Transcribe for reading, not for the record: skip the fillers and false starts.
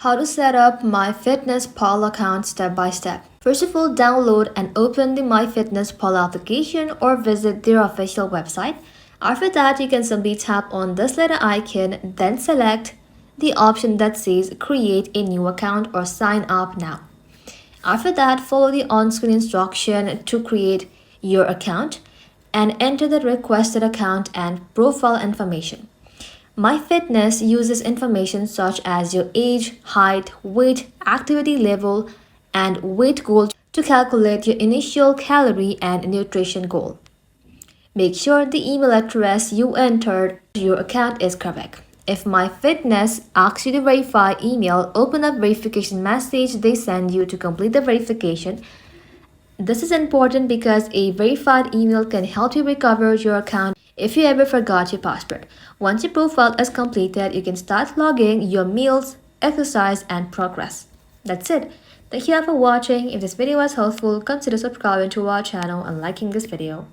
How to set up MyFitnessPal account step by step. First of all, download and open the MyFitnessPal application or visit their official website. After that, you can simply tap on this letter icon, then select the option that says create a new account or sign up now. After that, follow the on-screen instruction to create your account and enter the requested account and profile information. MyFitness uses information such as your age, height, weight, activity level, and weight goal to calculate your initial calorie and nutrition goal. Make sure the email address you entered to your account is correct. If MyFitness asks you to verify email, open up verification message they send you to complete the verification. This is important because a verified email can help you recover your account if you ever forgot your password. Once your profile is completed, you can start logging your meals, exercise, and progress. That's it. Thank you all for watching. If this video was helpful, consider subscribing to our channel and liking this video.